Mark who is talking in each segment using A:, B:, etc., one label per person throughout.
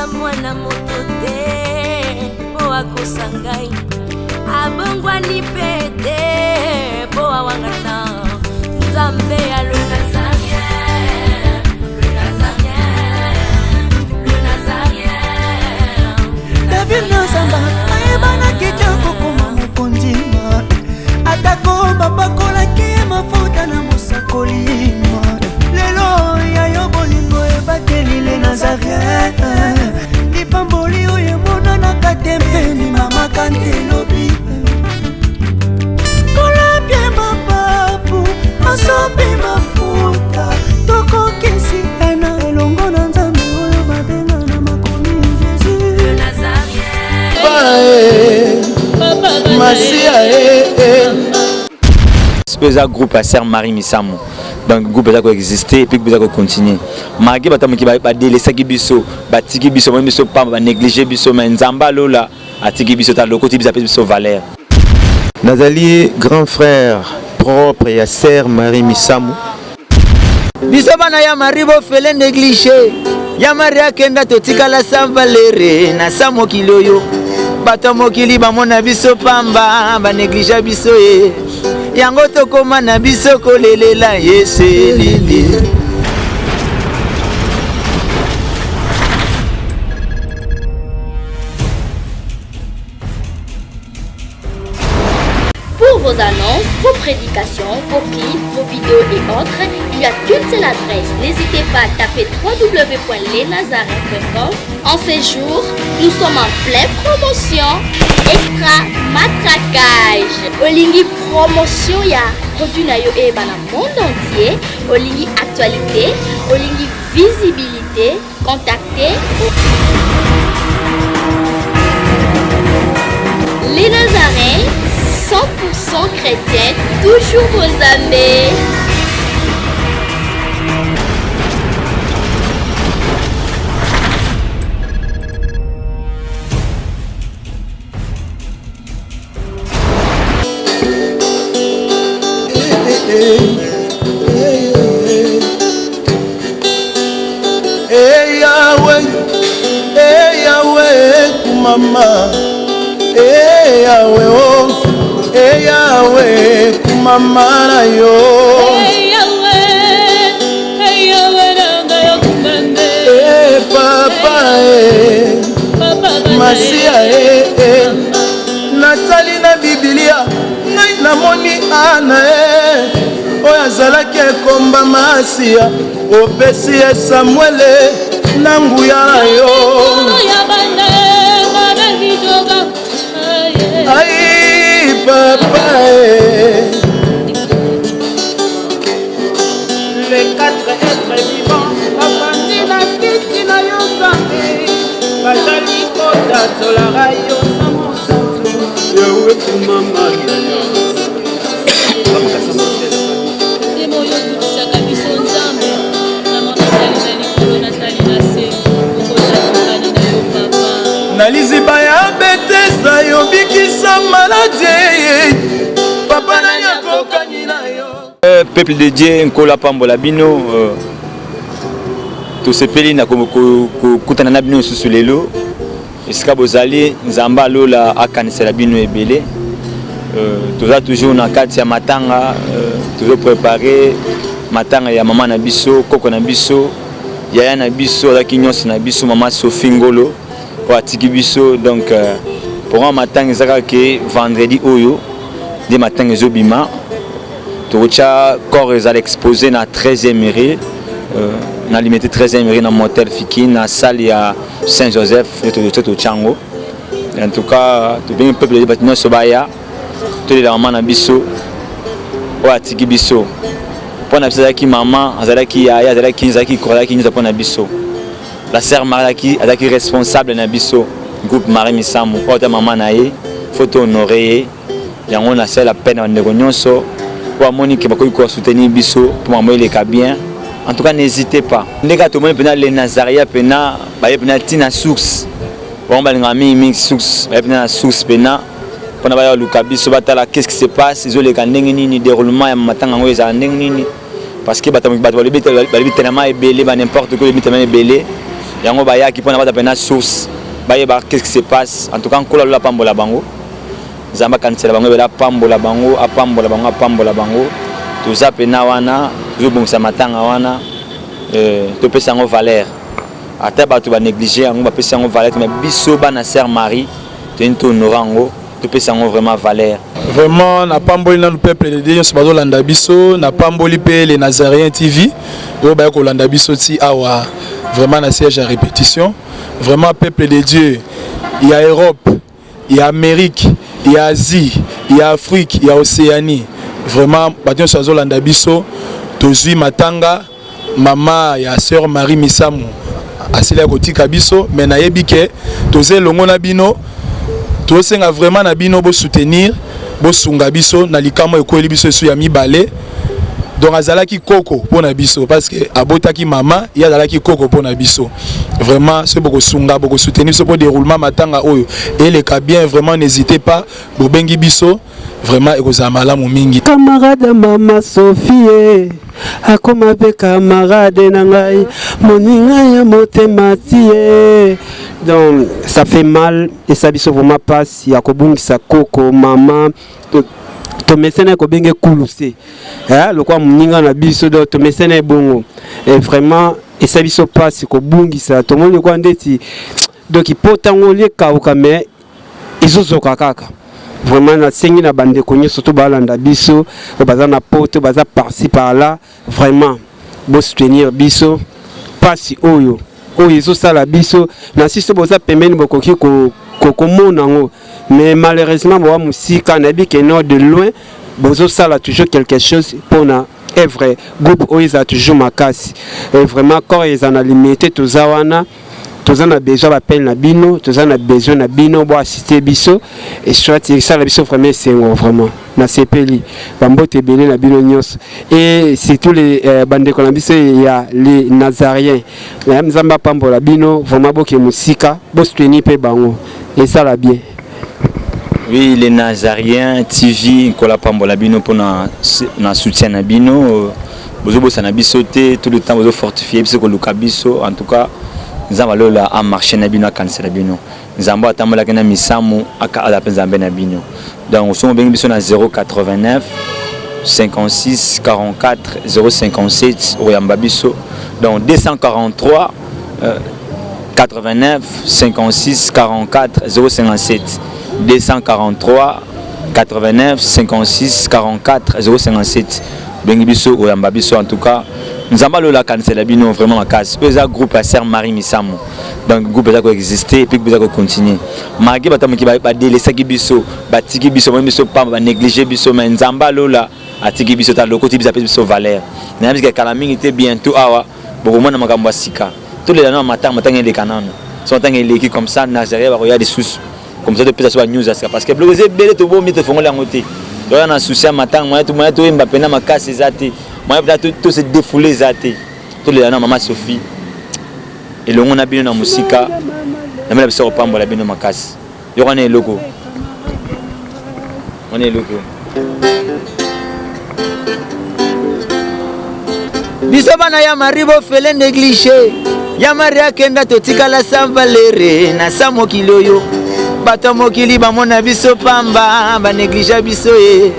A: naza mwana moto te po akosa ngai abongwani pete po awangata nzambe ya le nazarien, le nazarien, le nazarien.
B: David Nzamba ayebana kitoko koma mokondima atako bapakolaki mafuta na mosakolima lelo yayo bolingo ebateli le nazarien lipamboli oyo emonanaka te mpeni mama kantelobi kolapie mapapu masopi mafuta tokokisi ena elongo na nzambe oyo babenga na makomi Jésus
A: Le nazarien,
B: Masia
C: Speza groupe à Sœur Marie Misamo. Donc groupe ça exister et puis ça continuer. Malgré batamu qui ba délaisser biso, ba tiki biso, même biso pas ba négliger biso mais nzamba lola atiki biso ta lokoti biso valeur.
D: Nazali grand frère propre et à Sœur Marie Misamo.
B: biso bana ya Marie bo fele négliger ya Marie kenda totikala sa valere na sa mokili oyo bato mokili bamona biso pamba ba négliger biso e yango tokoma na biso kolelela Yesu lili.
E: Pour vos annonces, vos prédications, vos clips, vos vidéos et autres, il y a qu'une seule adresse. N'hésitez pas à taper www.lesnazarins.com. En ces jours, nous sommes en pleine promotion. Extra matraquage. Olingi promotion, il y a produit na yo et dans le monde entier. Olingi actualité, Olingi visibilité. Contactez les Nazarins. 100% chrétien, toujours vos amis.
D: Yahweh, mama, Yahweh, oh. Yahweh, kumama na yo. Yahweh, nanga yo kumande. Papa, Masia, natali na Biblia, ngai namoni ana oyo azalaki ekomba Masia, opesi Samuele na nguya na yo. Papa,
B: les 4 êtres vivants, bafandi na kiti na yo Nzambe, bazali kotatola yo na mosantu.
D: Yahweh kumama na yo.
F: Moyo kutisaka biso Nzambe, na monatali na likolo natali na se, okotatola na yo papa.
D: Na liziba ya Bethesda yo bikisa maladie. Papa na yo kokani na yo.
C: Peuple de Dieu nkola pambola bino to sepeli na kutana na bino susu lelo esika bozali nzamba lola akanisela bino ebele toza toujours na kati ya matanga toujours préparer matanga ya mama na biso koko na biso yaya na biso azaki nyonso na biso mama Sophie Ngolo po atiki biso donc pour matanga ezaka ke vendredi oyo de matanga ezobima tocha corps ezali exposé na 13e mairie na limité 13e mairie na motel fiki na salle ya Saint-Joseph de Tchango. En tout cas tout bien peuple de bâtiment sobaya tous les mamans na biso o atiki biso pona bizaki maman azalaki yaya azalaki koraki nza pona biso la sœur Marie azalaki responsable na biso groupe Marie Misamo o ta maman na ye photo honoré yango na c'est la peine ndeko nyonso pour Monique bakoki soutenir biso pour maman il est bien. En tout cas n'hésitez pas ndeka to mona pena les Nazaria pena ba pena tina source bon ba ngami mix source ba pena source pena pona ba luka biso batala qu'est-ce qui se passe ils ont les ndenge nini déroulement ya matanga ngo eza ndenge nini parce que bato ba libité tellement ebelé ba n'importe quoi libité tellement ebelé yango bayaki mpona bata pena source bayeba qu'est-ce qui se passe en tout cas nkola lola pambola bango nzambe akanisela bango ebela apambola bango toza pena wana tozobongisa matanga wana topesa yango valeur ata bato banéglige yango bapesa yango valeur mais biso bana sœur Marie toni tohonore yango topesa yango vraiment valeur.
D: Vraiment na pamboli na le peuple de Dieu nyonso bazolanda biso na pamboli mpe les Nazariens TV oyo baya kolanda biso ti awa vraiment na siège à répétition. Vraiment peuple de Dieu, il y a Europe, il y a Amérique, il y a Asie, il y a Afrique, il y a Océanie. Vraiment bato nyonso bazolanda biso tozwi matanga mama ya sœur Marie Misamu asili ya kotika biso mais nayebi ke toze longo na bino tosenga vraiment na bino bo soutenir bo sunga biso na likamo ekweli biso su ya mibale donc azalaki koko pona biso parce que abotaki mama ya azalaki koko pona biso vraiment c'est beaucoup sunga beaucoup soutenir ce pour déroulement matanga oyo et les cas bien vraiment n'hésitez pas bo bengi biso vraiment ekozamala mu mingi
G: camarade mama Sophie akoma pe camarade na ngai moninga ya motema tie. Donc ça fait mal et ça biso vraiment passe ya kobungisa koko mama to mesena ko benge kuluse le quoi moninga na biso do to mesena bongo et vraiment et ça biso passe ko bungisa to moni ko ndeti donc ipotango le kauka mais izozoka kaka vraiment na sengi na bande konyo surtout balanda biso baza na poto baza par-ci par-là vraiment bo soutenir biso pasi oyo oyo sala biso na siso boza pembeni bokoki ko mona ngo mais malheureusement bo musika na bi que non de loin bozo sala toujours quelque chose pour na est vrai groupe oyo za toujours makasi et vraiment corps ils en a limité to zawana tous on a besoin d'appel na bino, tous on a besoin na bino pour assister biso et soit ça la biso vraiment c'est vraiment na CPLI bambote belé na bino nyos et c'est tous les bandes qu'on a biso il y a les Nazariens la mzamba pambola bino vraiment boke musika bo soutenir pe bango et ça la bien.
C: Oui, les Nazariens TV kola pambola bino pour na soutien na bino bozo bosa na biso te tout le temps bozo fortifier biso ko luka biso en tout cas nous avons là à marcher na bino kanisa na bino nzambo atambola kana misamu aka ala nzambe na bino donc on bengi biso na 089 56 44 057 oyamba biso donc 243 89 56 44 057 243 89 56 44 057 bengi biso oyamba biso en tout cas. Nous avons la cancer la bino vraiment en casse. Eux un groupe à Sœur Marie Misamu. Donc groupe ça exister et puis ça continuer. Malgré batam qui va délaisser biso, batiki biso même biso pas négliger biso mais nzamba lola atiki biso ta loko biso biso valeur. Na parce que kalaming était bientôt awa beaucoup moins na makambo sika. Tous les ans matin les canons. Sont tant les qui comme ça Nazaré va regarder des sous comme ça depuis ça soit news parce que bloqué belé to bon mite font la montée. Donc on a souci matin moi tout Mbappé na makase zate. Moi tout se défouler zate tous les ans maman Sophie et le on a bien na musika na mela biso pambola bino makasi yo on est logo
B: biso bana ya maribo fele négligé ya maria kenda totikala sambalere na samokili oyo bato mokili bamona biso pamba banéglige biso ye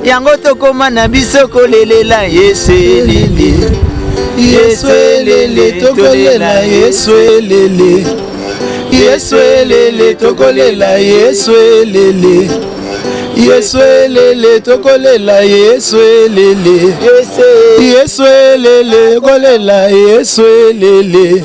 B: yango tokoma na biso kolelela yesu elele yesu elele tokolela yesu elele yesu elele tokolela yesu elele yesu elele tokolela yesu elele yesu elele kolela yesu elele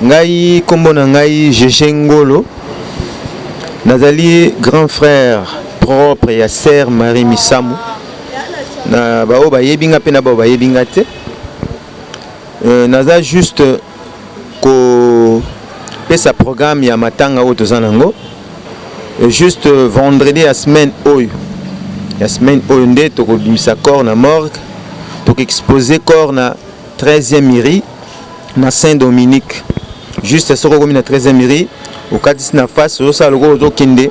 H: Ngai kombo na ngai Jeje Ngolo nazali grand frère propre ya sœur Marie Misamu na bao bayebinga pe na bao bayebinga te naza juste ko pesa programme ya matanga oyo toza nango juste vendredi à semaine oyo. La semaine oyo nde tokobimisa corps na morgue. Donc exposé corps na 13e mairie na Saint-Dominique. Juste ce qu'on na 13e mairie au kadis na face au salgo ozokinde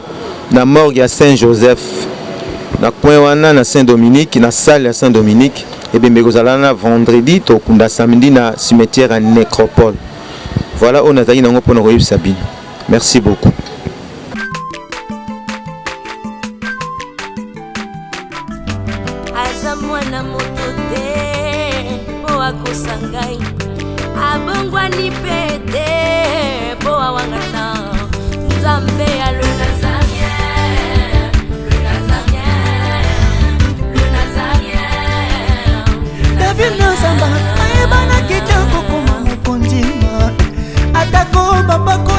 H: na morgue à Saint-Joseph. Na coin wana na Saint-Dominique na salle à Saint-Dominique et bien bekozala vendredi to kunda samedi na cimetière à Nécropole. Voilà on a tagi nango pona koyib Sabine. Merci beaucoup.
A: Azamwana motote po akusangai abongwa ni pete po awangana Nzambe ya le Nazarien, le Nazarien, le Nazarien.
I: David Nzamba ayebana kitoko kuma mukondima atako babako